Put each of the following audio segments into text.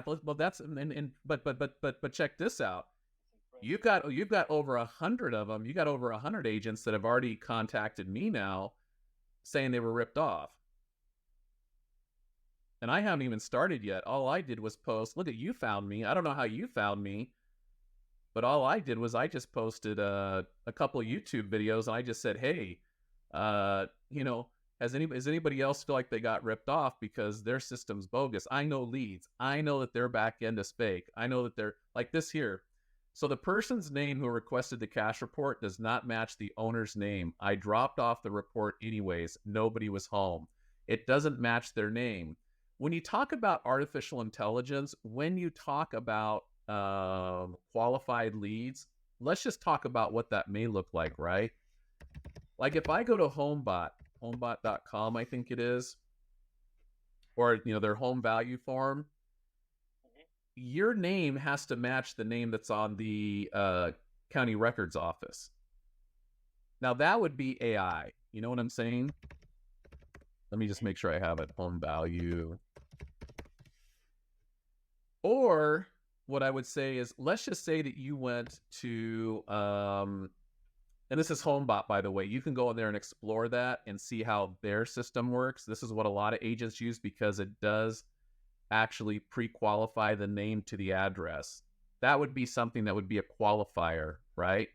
Well, that's but check this out. You've got over 100 of them. You got over 100 agents that have already contacted me now saying they were ripped off. And I haven't even started yet. All I did was post, look at you found me. I don't know how you found me, but all I did was I just posted a couple of YouTube videos and I just said, hey, you know, does anybody else feel like they got ripped off because their system's bogus? I know leads. I know that their back end is fake. I know that they're like this here. So the person's name who requested the cash report does not match the owner's name. I dropped off the report anyways. Nobody was home. It doesn't match their name. When you talk about artificial intelligence, when you talk about qualified leads, let's just talk about what that may look like, right? Like if I go to homebot.com, I think it is, or their home value form, your name has to match the name that's on the county records office. Now that would be AI. You know what I'm saying? Let me just make sure I have it. Home value. Or what I would say is, let's just say that you went to, and this is HomeBot, by the way. You can go in there and explore that and see how their system works. This is what a lot of agents use because it does actually pre-qualify the name to the address. That would be something that would be a qualifier, right?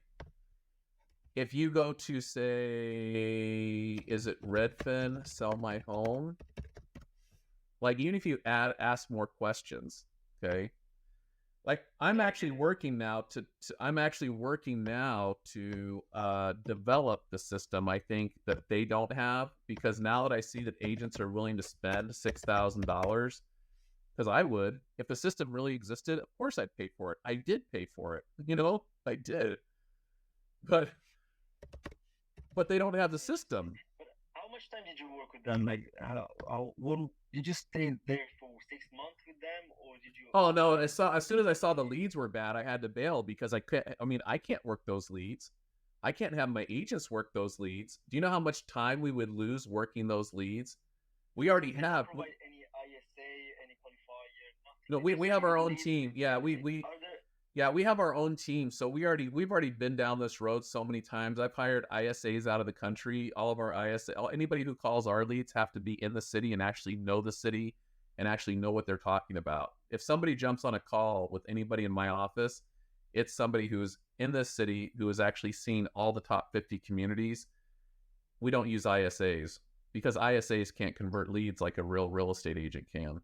If you go to, say, is it Redfin, sell my home? Like, even if you ask more questions, okay? Like, I'm actually working now to develop the system I think that they don't have, because now that I see that agents are willing to spend $6,000, because I would, if the system really existed, of course I'd pay for it. I did pay for it, I did. But they don't have the system. How much time did you work with them? Like, what did you stay there for 6 months with them, or did you? Oh no! As soon as I saw the leads were bad, I had to bail because I can't. I mean, I can't work those leads. I can't have my agents work those leads. Do you know how much time we would lose working those leads? We already Did you have. provide any ISA, any qualifier, nothing? No, They we just have send you our the own leads. team. Yeah, That's it. Are there? we have our own team. So we've already been down this road so many times. I've hired ISAs out of the country. All of our anybody who calls our leads have to be in the city and actually know the city and actually know what they're talking about. If somebody jumps on a call with anybody in my office, it's somebody who's in this city who has actually seen all the top 50 communities. We don't use ISAs because ISAs can't convert leads like a real estate agent can.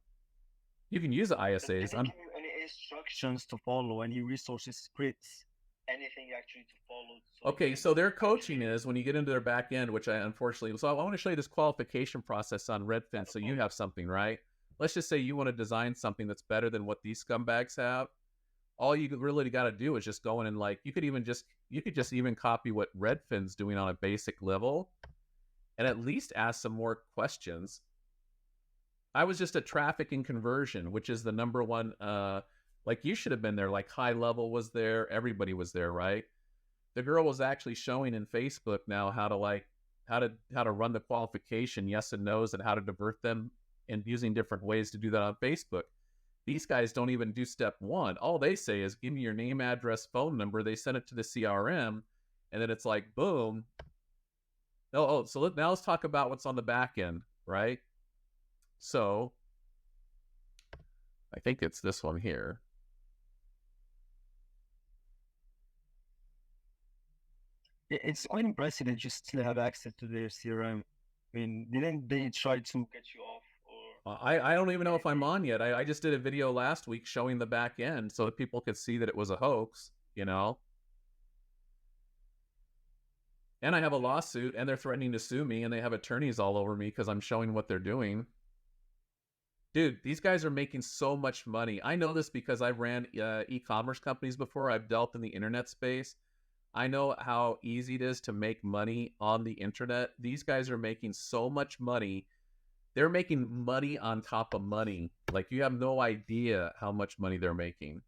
You can use Did ISAs. they give you any instructions to follow, any resources, scripts, anything actually to follow, so you Okay, can so their coaching actually is when you get into their back end, which I unfortunately, so I want to show you this qualification process on Redfin have a so you problem? have something, right? Let's just say you want to design something that's better than what these scumbags have. All you really got to do is just go in and you could just even copy what Redfin's doing on a basic level and at least ask some more questions. I was just at traffic and conversion, which is the number one, like you should have been there, like high level was there, everybody was there, right? The girl was actually showing in Facebook now how to run the qualification, yes and no's, and how to divert them, and using different ways to do that on Facebook. These guys don't even do step one. All they say is give me your name, address, phone number. They send it to the CRM, and then it's like boom. So now let's talk about what's on the back end, right? So I think it's this one here. It's quite impressive that you still have access to their CRM. I mean, didn't they try to get you off or I don't even know if I'm anything? on yet. I just did a video last week showing the back end so that people could see that it was a hoax. And I have a lawsuit, and they're threatening to sue me, and they have attorneys all over me because I'm showing what they're doing. Dude, these guys are making so much money. I know this because I've ran e-commerce companies before. I've dealt in the internet space. I know how easy it is to make money on the internet. These guys are making so much money. They're making money on top of money. Like, you have no idea how much money they're making.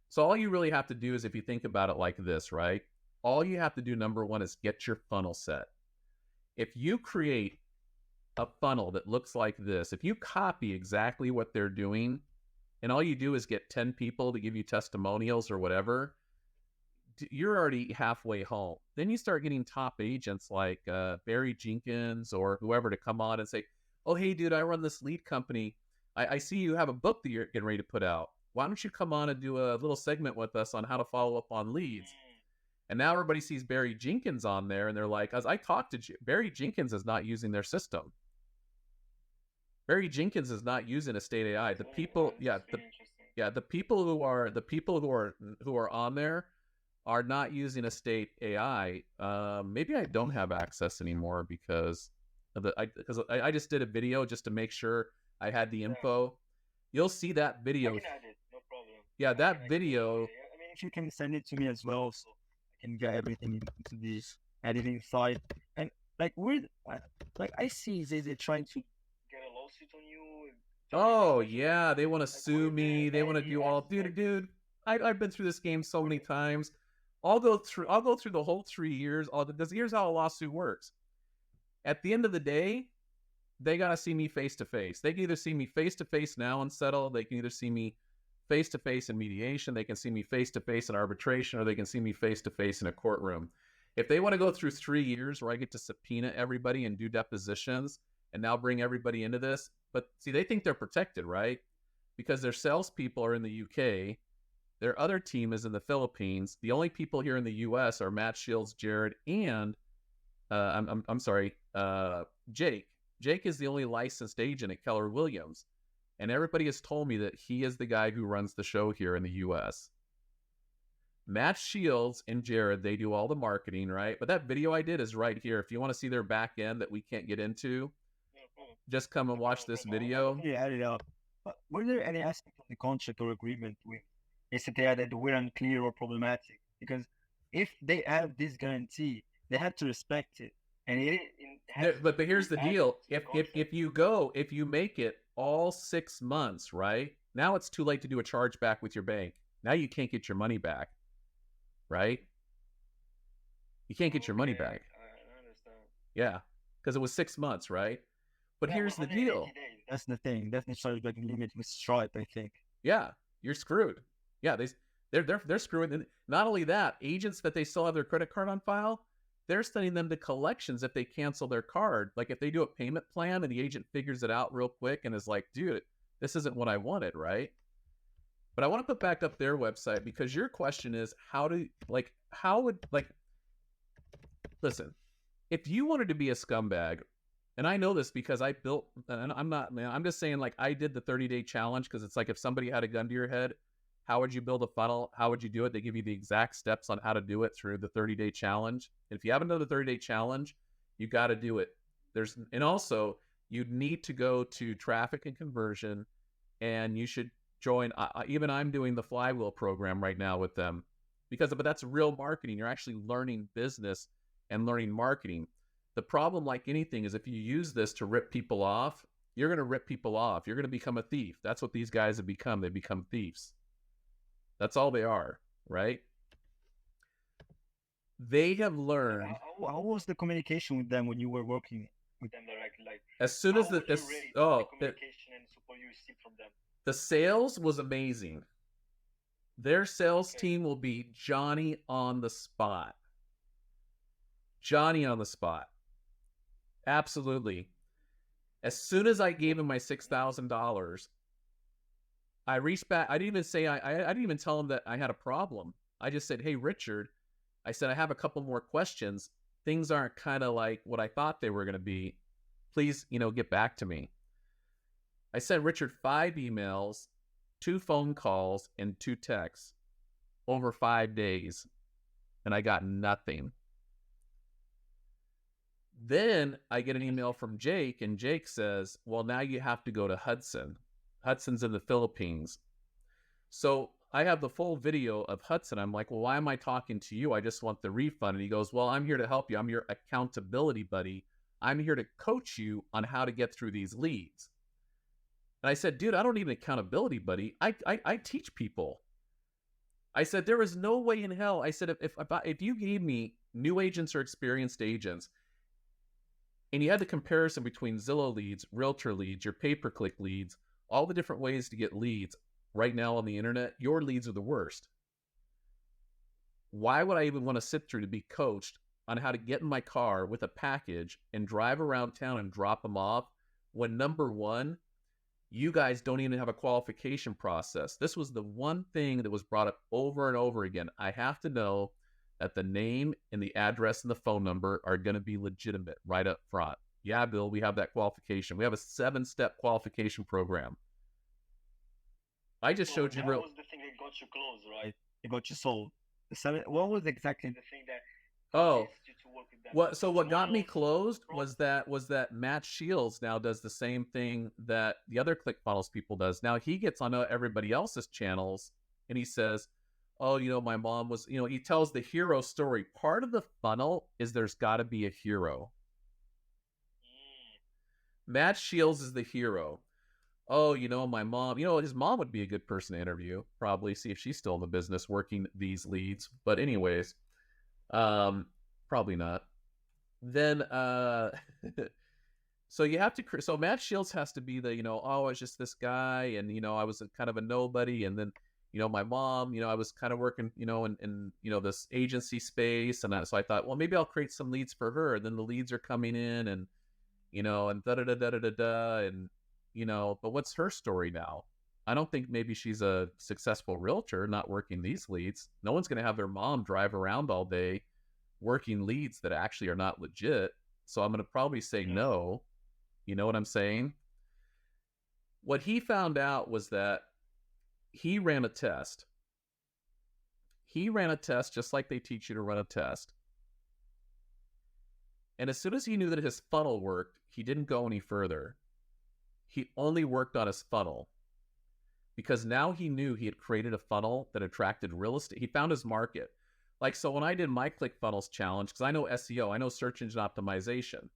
So all you really have to do is, if you think about it like this, right? All you have to do, number one, is get your funnel set. If you create a funnel that looks like this, if you copy exactly what they're doing and all you do is get 10 people to give you testimonials or whatever, you're already halfway home. Then you start getting top agents like Barry Jenkins or whoever to come on and say, oh, hey, dude, I run this lead company. I see you have a book that you're getting ready to put out. Why don't you come on and do a little segment with us on how to follow up on leads? And now everybody sees Barry Jenkins on there, and they're like, as I talked to Barry Jenkins is not using their system. Barry Jenkins is not using Estate AI. The people, the people who are on there are not using Estate AI. Maybe I don't have access anymore because I just did a video just to make sure I had the info. You'll see that video. I can add it, no problem. Yeah, that video. I mean, if you can send it to me as well, so I can get everything into the editing side. And like, I see they're trying to get a lawsuit on you. Oh yeah, they want to sue me. They want to do all. Dude, I've been through this game so many times. I'll go through the whole 3 years. Because here's how a lawsuit works. At the end of the day, they got to see me face to face. They can either see me face to face now and settle. They can either see me face to face in mediation. They can see me face to face in arbitration, or they can see me face to face in a courtroom. If they want to go through 3 years where I get to subpoena everybody and do depositions and now bring everybody into this, but see, they think they're protected, right? Because their salespeople are in the UK. Their other team is in the Philippines. The only people here in the US are Matt, Sheilds, Jared, and Jake. Jake is the only licensed agent at Keller Williams. And everybody has told me that he is the guy who runs the show here in the US. Matt, Sheilds, and Jared, they do all the marketing, right? But that video I did is right here. If you want to see their back end that we can't get into, just come and watch this video. Yeah, add it up. But were there any aspects of the contract or agreement with STA that were unclear or problematic? Because if they have this guarantee, they have to respect it. And but here's the deal: if you make it all 6 months, right? Now it's too late to do a chargeback with your bank. Now you can't get your money back, right? You can't get your money back. I understand. Yeah, because it was 6 months, right? But here's the deal. That's the thing. That's the chargeback limit with Stripe, I think. Yeah, you're screwed. Yeah, they're screwing. And not only that, agents that they still have their credit card on file, they're sending them to collections if they cancel their card. Like if they do a payment plan and the agent figures it out real quick and is like, dude, this isn't what I wanted, right? But I want to put back up their website because your question is listen, if you wanted to be a scumbag, and I know this because I built, and I'm not, man, I'm just saying, like, I did the 30-day challenge because it's like if somebody had a gun to your head, how would you build a funnel? How would you do it? They give you the exact steps on how to do it through the 30-day challenge. And if you haven't done the 30-day challenge, you got to do it. And also, you need to go to traffic and conversion, and you should join. Even I'm doing the Flywheel program right now with them but that's real marketing. You're actually learning business and learning marketing. The problem, like anything, is if you use this to rip people off, you're going to rip people off. You're going to become a thief. That's what these guys have become. They become thieves. That's all they are, right? They have learned. How was the communication with them when you were working with them directly? Like, as soon as the communication and support you received from them. The sales was amazing. Their sales team will be Johnny on the spot. Johnny on the spot. Absolutely. As soon as I gave him my $6,000, I reached back. I didn't even say, I didn't even tell him that I had a problem. I just said, hey, Richard, I said, I have a couple more questions. Things aren't kind of like what I thought they were going to be. Please, get back to me. I sent Richard 5 emails, 2 phone calls, and 2 texts over 5 days, and I got nothing. Then I get an email from Jake, and Jake says, well, now you have to go to Hudson. Hudson's in the Philippines. So I have the full video of Hudson. I'm like, well, why am I talking to you? I just want the refund. And he goes, well, I'm here to help you. I'm your accountability buddy. I'm here to coach you on how to get through these leads. And I said, dude, I don't need an accountability buddy. I teach people. I said, there is no way in hell. I said, if you gave me new agents or experienced agents, and you had the comparison between Zillow leads, Realtor leads, your pay-per-click leads, all the different ways to get leads, right now on the internet, your leads are the worst. Why would I even want to sit through to be coached on how to get in my car with a package and drive around town and drop them off when, number one, you guys don't even have a qualification process? This was the one thing that was brought up over and over again. I have to know that the name and the address and the phone number are going to be legitimate right up front. Yeah, Bill, we have that qualification. We have a 7-step qualification program. I just showed you That was the thing that got you close, right? It got you sold. What was exactly the thing that convinced you to work with them? So what got me closed was that Matt Sheilds now does the same thing that the other ClickFunnels people does. Now he gets on everybody else's channels and he says, "Oh, my mom was," he tells the hero story. Part of the funnel is there's got to be a hero. Matt Shields is the hero. Oh, my mom, his mom would be a good person to interview, probably see if she's still in the business working these leads. But anyways, probably not. Then, so you have to, so Matt Shields has to be the, oh, I was just this guy and, I was kind of a nobody. And then, my mom, I was kind of working, in this agency space. And so I thought, well, maybe I'll create some leads for her. And then the leads are coming in and, and da-da-da-da-da-da. And, but what's her story now? I don't think maybe she's a successful realtor not working these leads. No one's going to have their mom drive around all day working leads that actually are not legit. So I'm going to probably say no. You know what I'm saying? What he found out was that he ran a test. He ran a test just like they teach you to run a test. And as soon as he knew that his funnel worked, he didn't go any further. He only worked on his funnel because now he knew he had created a funnel that attracted real estate. He found his market. Like, so when I did my ClickFunnels challenge, because I know SEO, I know search engine optimization.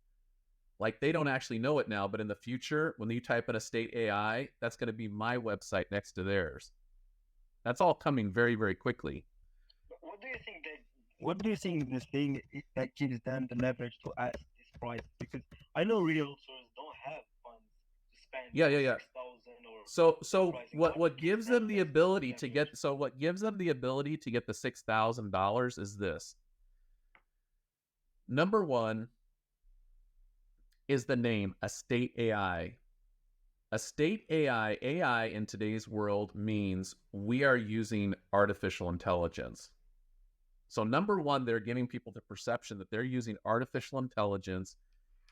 Like, they don't actually know it now, but in the future, when you type in Estate AI, that's going to be my website next to theirs. That's all coming very, very quickly. What do you think the thing that gives them the leverage to ask this price? Because I know realtors don't have funds to spend. Yeah. 6,000 So what gives them the ability to get the $6,000 is this. Number one is the name Estate AI. Estate AI in today's world means we are using artificial intelligence. So number one, they're giving people the perception that they're using artificial intelligence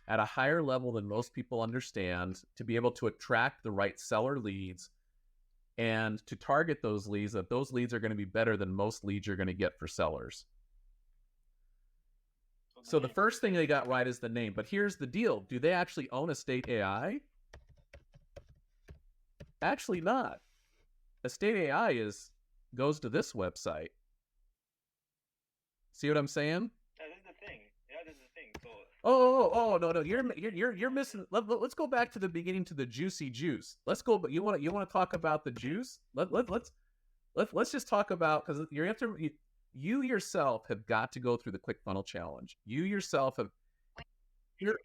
at a higher level than most people understand to be able to attract the right seller leads and to target those leads, that those leads are going to be better than most leads you're going to get for sellers. So the first thing they got right is the name. But here's the deal. Do they actually own Estate AI? Actually not. Estate AI goes to this website. See what I'm saying? Yeah, that's the thing. So No, you're missing. Let's go back to the beginning, to the juicy juice. Let's go. But you want to talk about the juice? Let's just talk about, because you yourself have got to go through the ClickFunnels challenge. You yourself have. You're